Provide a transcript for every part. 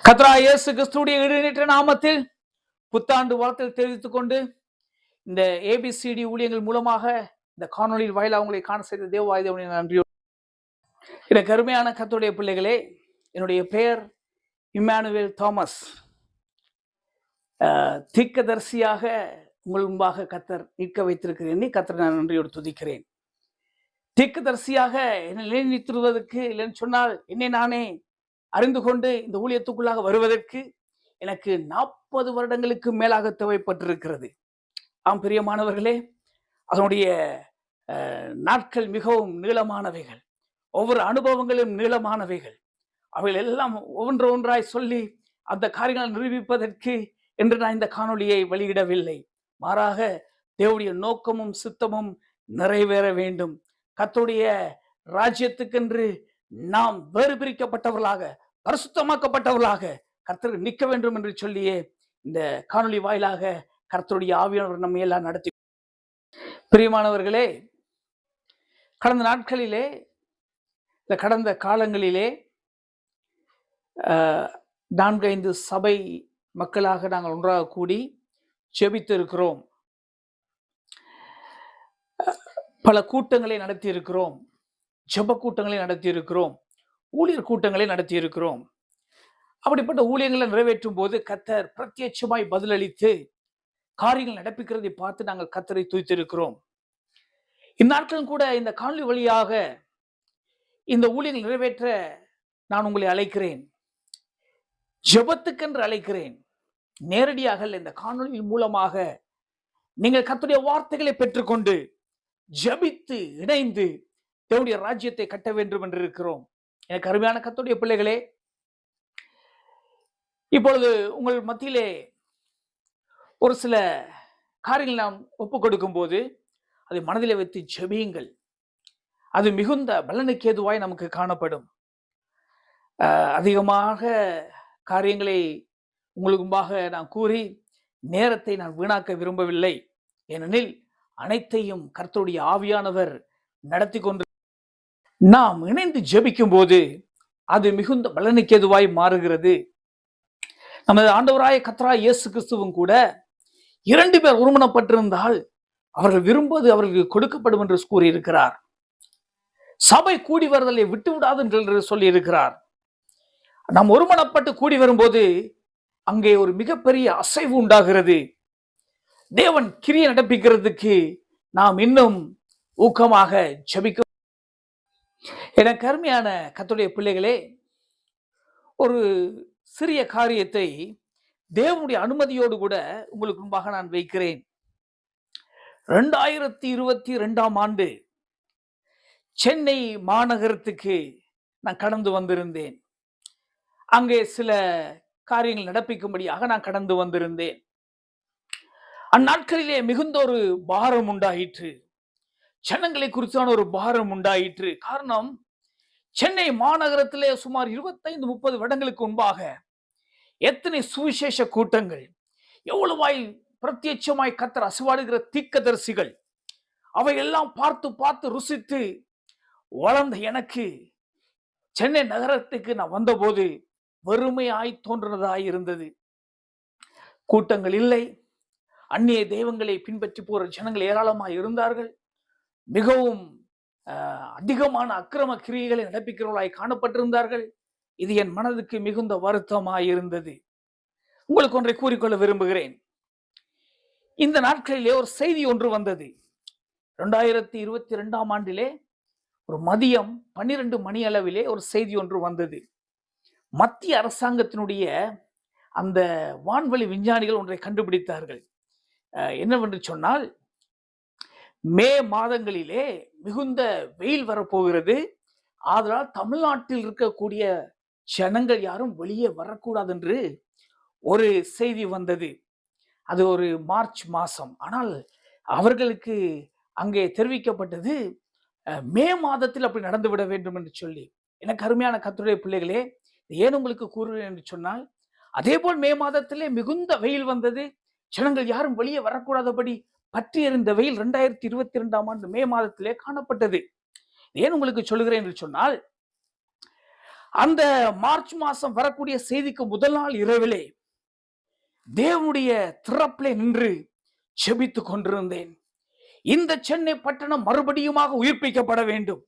கர்த்தராகிய இயேசு கிறிஸ்துவின் இடையற்ற நாமத்தில் புத்தாண்டு வாழ்த்தில் தெரிவித்துக் கொண்டு இந்த ஏபிசிடி ஊழியங்கள் மூலமாக இந்த காணொலியில் வாயிலாக உங்களை காண செய்த தேவவாயுதேவனின் நன்றியோடு எனக்கு அருமையான கர்த்தருடைய பிள்ளைகளே, என்னுடைய பெயர் இம்மானுவேல் தாமஸ். தீர்க்கதரிசியாக உங்கள் முன்பாக கர்த்தர் நிற்க வைத்திருக்கிறேன். கர்த்தரை நான் நன்றியோடு துதிக்கிறேன். தீர்க்கதரிசியாக என்னை நிலைநிறுத்துவதற்கு இல்லைன்னு சொன்னால் என்னை நானே அறிந்து கொண்டு இந்த ஊழியத்துக்குள்ளாக வருவதற்கு எனக்கு 40 வருடங்களுக்கு மேலாக தேவைப்பட்டிருக்கிறது. ஆம் பிரியமானவர்களே, அதனுடைய நாட்கள் மிகவும் நீளமானவைகள், ஒவ்வொரு அனுபவங்களும் நீளமானவைகள். அவைகள் எல்லாம் ஒவ்வொன்றாய் சொல்லி அந்த காரியங்களை நிரூபிப்பதற்கு என்று நான் இந்த காணொலியை வெளியிடவில்லை. மாறாக தேவனுடைய நோக்கமும் சித்தமும் நிறைவேற வேண்டும். கர்த்தருடைய ராஜ்யத்துக்கென்று நாம் வேறு பிரிக்கப்பட்டவர்களாக, பரிசுத்தமாக்கப்பட்டவர்களாக கர்த்தருக்கு நிற்க வேண்டும் என்று சொல்லியே இந்த காணொலி வாயிலாக கர்த்தருடைய ஆவியானவர் நம்ம எல்லாம் நடத்தி. பிரியமானவர்களே, கடந்த நாட்களிலே, கடந்த காலங்களிலே 4-5 சபை மக்களாக நாங்கள் ஒன்றாக கூடி ஜெபித்து இருக்கிறோம். பல கூட்டங்களை நடத்தி இருக்கிறோம், ஜெப கூட்டங்களை நடத்தி இருக்கிறோம், ஊழியர் கூட்டங்களை நடத்தி இருக்கிறோம். அப்படிப்பட்ட ஊழியர்களை நிறைவேற்றும் போது கர்த்தர் பிரத்யட்சமாய் பதிலளித்து காரியங்கள் நடப்பிக்கிறதை பார்த்து நாங்கள் கர்த்தரை துதித்திருக்கிறோம். இந்நாட்களும் கூட இந்த காணொலி வழியாக இந்த ஊழியர்கள் நிறைவேற்ற நான் உங்களை அழைக்கிறேன், ஜெபத்துக்கென்று அழைக்கிறேன். நேரடியாக இந்த காணொலி மூலமாக நீங்கள் கர்த்தருடைய வார்த்தைகளை பெற்றுக்கொண்டு ஜெபித்து இணைந்து தேவனுடைய ராஜ்யத்தை கட்ட வேண்டும் என்று இருக்கிறோம். எனக்கு அருமையான கர்த்தருடைய பிள்ளைகளே, இப்பொழுது உங்கள் மத்தியிலே ஒரு சில காரியங்கள் நாம் ஒப்புக் கொடுக்கும் போது அதை மனதிலே வைத்து ஜெபியுங்கள். அது மிகுந்த பலனுக்கு ஏதுவாய் நமக்கு காணப்படும். அதிகமாக காரியங்களை உங்களுக்கு முன்பாக நான் கூறி நேரத்தை நான் வீணாக்க விரும்பவில்லை. ஏனெனில் அனைத்தையும் கர்த்தருடைய ஆவியானவர் நடத்தி கொண்டு நாம் இணைந்து ஜெபிக்கும் போது அது மிகுந்த பலனுக்கு ஏதுவாய் மாறுகிறது. நமது ஆண்டவராய கர்த்தராகிய இயேசு கிறிஸ்துவும் கூட 2 பேர் ஒருமனப்பட்டிருந்தால் அவர்கள் விரும்புவது அவர்களுக்கு கொடுக்கப்படும் என்று கூறியிருக்கிறார். சபை கூடி வருதலை விட்டு விடாது என்று சொல்லி இருக்கிறார். நாம் ஒருமனப்பட்டு கூடி வரும்போது அங்கே ஒரு மிகப்பெரிய அசைவு உண்டாகிறது. தேவன் கிரியை நடப்பிக்கிறதுக்கு நாம் இன்னும் ஊக்கமாக ஜெபிக்க. எனக்கு அருமையான கர்த்தருடைய பிள்ளைகளே, ஒரு சிறிய காரியத்தை தேவனுடைய அனுமதியோடு கூட உங்களுக்கு முன்பாக நான் வைக்கிறேன். 2022ஆம் ஆண்டு சென்னை மாநகரத்துக்கு நான் கடந்து வந்திருந்தேன். அங்கே சில காரியங்கள் நடப்பிக்கும்படியாக நான் கடந்து வந்திருந்தேன். அந்நாட்களிலே மிகுந்த ஒரு பாரம் உண்டாயிற்று, ஜனங்களை குறித்தான ஒரு பாரம் உண்டாயிற்று. காரணம், சென்னை மாநகரத்திலே சுமார் 25-30 வருடங்களுக்கு முன்பாக எத்தனை சுவிசேஷ கூட்டங்கள், எவ்வளவாய் பிரத்யட்சமாய் கர்த்தர் அசைவாடுகிற தீர்க்கதரிசிகள், அவையெல்லாம் பார்த்து பார்த்து ருசித்து வளர்ந்த எனக்கு சென்னை நகரத்துக்கு நான் வந்தபோது வறுமையாய் தோன்றினதாய் இருந்தது. கூட்டங்கள் இல்லை, அந்நிய தெய்வங்களை பின்பற்றி போற ஜனங்கள் ஏராளமாய் இருந்தார்கள். மிகவும் அதிகமான அக்கிரம கிரியைகளை நடப்பிக்கிறவர்களாய் காணப்பட்டிருந்தார்கள். இது என் மனதுக்கு மிகுந்த வருத்தமாய் இருந்தது. உங்களுக்கு ஒன்றை கூறிக்கொள்ள விரும்புகிறேன். இந்த நாட்களிலே ஒரு செய்தி ஒன்று வந்தது. 2022ஆம் ஆண்டிலே ஒரு மதியம் 12 மணி அளவிலே ஒரு செய்தி ஒன்று வந்தது. மத்திய அரசாங்கத்தினுடைய அந்த வான்வெளி விஞ்ஞானிகள் ஒன்றை கண்டுபிடித்தார்கள். என்னவென்று சொன்னால், மே மாதங்களிலே மிகுந்த வெயில் வரப்போகிறது. ஆதலால் தமிழ்நாட்டில் இருக்கக்கூடிய ஜனங்கள் யாரும் வெளியே வரக்கூடாது என்று ஒரு செய்தி வந்தது. அது ஒரு மார்ச் மாதம். ஆனால் அவர்களுக்கு அங்கே தெரிவிக்கப்பட்டது மே மாதத்தில் அப்படி நடந்துவிட வேண்டும் என்று சொல்லி. எனக்கு அருமையான கர்த்தருடைய பிள்ளைகளே, ஏன் உங்களுக்கு கூறுகிறேன் என்று சொன்னால், அதே போல் மே மாதத்திலே மிகுந்த வெயில் வந்தது. ஜனங்கள் யாரும் வெளியே வரக்கூடாதபடி பற்றி எறிந்த வெயில் 2022ஆம் ஆண்டு மே மாதத்திலே காணப்பட்டது. ஏன் உங்களுக்கு சொல்லுகிறேன் என்று சொன்னால், அந்த மார்ச் மாசம் வரக்கூடிய செய்திக்கு முதல் நாள் இரவிலே தேவனுடைய திறப்பிலே நின்று செபித்துக் கொண்டிருந்தேன். இந்த சென்னை பட்டணம் மறுபடியுமாக உயிர்ப்பிக்கப்பட வேண்டும்,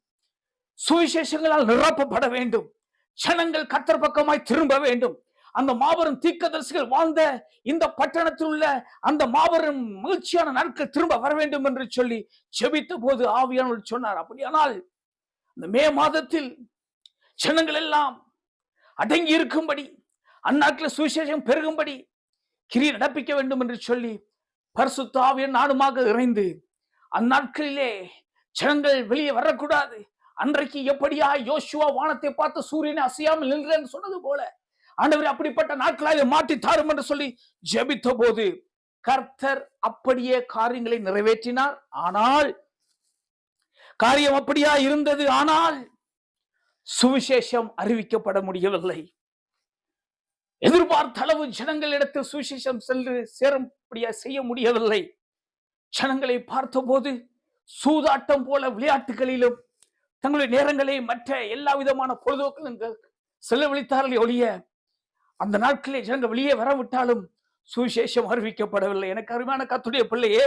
சுவிசேஷங்களால் நிரப்பப்பட வேண்டும், ஜனங்கள் கர்த்தர் பக்கமாய் திரும்ப வேண்டும். அந்த மாபெரும் தீர்க்கதரிசிகள் வாழ்ந்த இந்த பட்டணத்தில் உள்ள அந்த மாபெரும் மகிழ்ச்சியான நாட்கள் திரும்ப வர வேண்டும் என்று சொல்லி செபித்த போது ஆவியானவர் சொன்னார், அப்படியானால் இந்த மே மாதத்தில் ஜனங்கள் எல்லாம் அடங்கி இருக்கும்படி, அந்நாட்டில் சுவிசேஷம் பெருகும்படி கிரியை நடப்பிக்க வேண்டும் என்று சொல்லி பரிசுத்த ஆவியானவர் நானுமாக இறைந்து அந்நாட்களிலே ஜனங்கள் வெளியே வரக்கூடாது. அன்றைக்கு எப்படியா யோசுவா வானத்தை பார்த்து சூரியனை அசையாமல் நின்றேன்னு சொன்னது போல ஆண்டவர் அப்படிப்பட்ட நாட்களாக மாற்றி தாரும் என்று சொல்லி ஜெபித்த போது கர்த்தர் அப்படியே காரியங்களை நிறைவேற்றினார். ஆனால் காரியம் அப்படியா இருந்தது, ஆனால் சுவிசேஷம் அறிவிக்கப்பட முடியவில்லை. எதிர்பார்த்த அளவு ஜனங்களிடத்தில் சுவிசேஷம் சென்று சேரும்படியா செய்ய முடியவில்லை. ஜனங்களை பார்த்த போது சூதாட்டம் போல விளையாட்டுகளிலும் தங்களுடைய நேரங்களை மற்ற எல்லா விதமான பொழுதுபோக்களும் செலவழித்தார்கள் ஒழிய அந்த நாட்களில் ஜனங்கள் வெளியே வரவிட்டாலும் சுவிசேஷம் அறிவிக்கப்படவில்லை. எனக்கு அருமையான கர்த்தருடைய பிள்ளையே,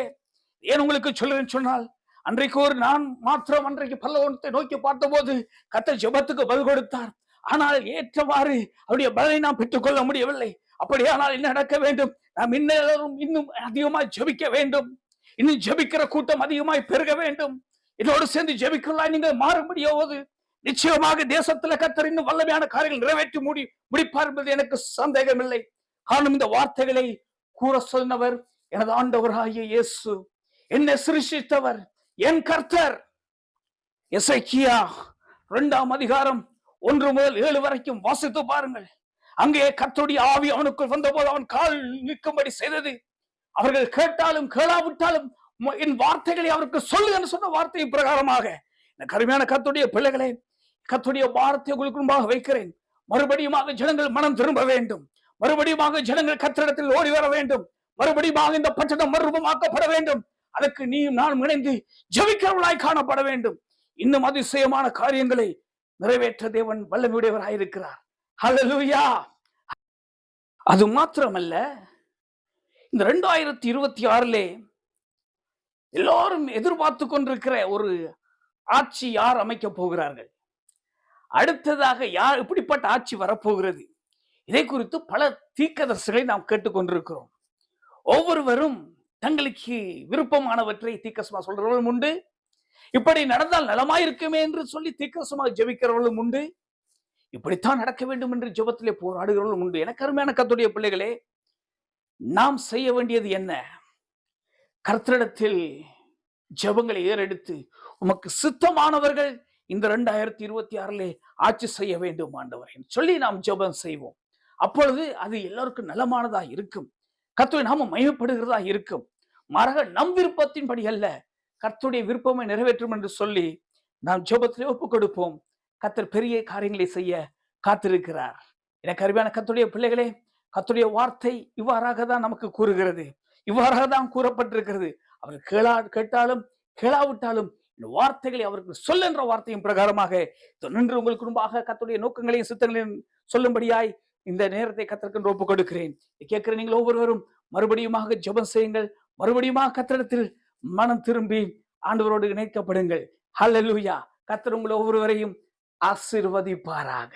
ஏன் உங்களுக்கு சொல்லுவேன்னு சொன்னால், அன்றைக்கு ஒரு நான் மாத்திரம் அன்றைக்கு பரலோகத்தை நோக்கி பார்த்த போது கர்த்தர் ஜெபத்துக்கு பதில் கொடுத்தார். ஆனால் ஏற்றவாறு அவருடைய பதிலை நாம் பெற்றுக்கொள்ள முடியவில்லை. அப்படியானால் என்ன நடக்க வேண்டும்? நாம் இன்னும் அதிகமாய் ஜெபிக்க வேண்டும். இன்னும் ஜெபிக்கிற கூட்டம் அதிகமாய் பெருக வேண்டும். இதோடு சேர்ந்து ஜெபிக்கலாம் நீங்கள் மாறும்படியாவது நிச்சயமாக தேசத்துல கர்த்தர் இன்னும் வல்லமையான காரியங்கள் நிறைவேற்றி முடிப்பார் என்பது எனக்கு சந்தேகம் இல்லை. காரணம், இந்த வார்த்தைகளை கூற சொன்னவர் எனது ஆண்டவராகிய இயேசு, என்னை சிருஷ்டித்தவர் என் கர்த்தர். எசேக்கியா 2ஆம் அதிகாரம் 1 முதல் 7 வரைக்கும் வாசித்து பாருங்கள். அங்கே கர்த்தருடைய ஆவி அவனுக்குள் வந்தபோது அவன் கால் நிற்கும்படி செய்தது. அவர்கள் கேட்டாலும் கேளாவிட்டாலும் என் வார்த்தைகளை அவருக்கு சொல்லு என்று சொன்ன வார்த்தை பிரகாரமாக கருமையான கர்த்தருடைய பிள்ளைகளே, கர்த்தருடைய வார்த்தை உங்களுக்கு முன்பாக வைக்கிறேன். மறுபடியுமாக ஜனங்கள் மனம் திரும்ப வேண்டும். மறுபடியுமாக ஜனங்கள் கர்த்தரிடத்தில் ஓடி வர வேண்டும். மறுபடியுமாக இந்த பட்டணம் மறுரூபமாக்கப்பட வேண்டும். அதற்கு நீயும் நானும் இணைந்து ஜெபிக்கிறவர்களாய் காணப்பட வேண்டும். இன்னும் அதிசயமான காரியங்களை நிறைவேற்ற தேவன் வல்லமையுடையவராயிருக்கிறார். ஹல்லேலூயா. அது மாத்திரமல்ல, இந்த 2026 எல்லாரும் எதிர்பார்த்து கொண்டிருக்கிற ஒரு ஆட்சி யார் அமைக்க போகிறார்கள், அடுத்ததாக யார் இப்படிப்பட்ட ஆட்சி வரப்போகிறது, இதை குறித்து பல தீர்க்கதரிசிகளை நாம் கேட்டுக்கொண்டிருக்கிறோம். ஒவ்வொருவரும் தங்களுக்கு விருப்பமானவற்றை தீர்க்கதரிசனமாக சொல்றவர்களும் உண்டு. இப்படி நடந்தால் நலமாயிருக்குமே என்று சொல்லி தீர்க்கதரிசனமாக ஜெபிக்கிறவர்களும் உண்டு. இப்படித்தான் நடக்க வேண்டும் என்று ஜெபத்திலே போராடுகிறவர்களும் உண்டு. எனக்கு அருமையான கர்த்தருடைய பிள்ளைகளே, நாம் செய்ய வேண்டியது என்ன? கர்த்தரிடத்தில் ஜெபங்களை ஏறெடுத்து உமக்கு சித்தமானவர்கள் இந்த 2026 ஆட்சி செய்ய வேண்டும் ஆண்டவரே சொல்லி நாம் ஜெபம் செய்வோம். அப்பொழுது அது எல்லாருக்கும் நலமானதா இருக்கும். கர்த்தருடைய நாமம் மகிமைப்படுகிறதா இருக்கும். மாறாக நம் விருப்பத்தின்படி அல்ல, கர்த்தருடைய விருப்பமை நிறைவேற்றும் என்று சொல்லி நாம் ஜெபத்திலே ஒப்புக் கொடுப்போம். கர்த்தர் பெரிய காரியங்களை செய்ய காத்திருக்கிறார். எனக்கு அருமையான கர்த்தருடைய பிள்ளைகளே, கர்த்தருடைய வார்த்தை இவ்வாறாக தான் நமக்கு கூறுகிறது, இவ்வாறாக தான் கூறப்பட்டிருக்கிறது. அவர் கேட்டாலும் கேளாவிட்டாலும் இந்த வார்த்தைகளை அவருக்கு சொல்ல என்ற வார்த்தையின் பிரகாரமாக நின்று உங்களுக்கு முன்பாக கர்த்தருடைய நோக்கங்களையும் சித்தங்களையும் சொல்லும்படியாய் இந்த நேரத்தை கர்த்தருக்கு ஒப்புக் கொடுக்கிறேன். கேட்கிற நீங்கள் ஒவ்வொருவரும் மறுபடியுமாக ஜெபம் செய்யுங்கள். மறுபடியுமாக கர்த்தரிடத்தில் மனம் திரும்பி ஆண்டவரோடு இணைக்கப்படுங்கள். ஹல்லேலூயா. கர்த்தர் உங்களை ஒவ்வொருவரையும் ஆசீர்வதிப்பாராக.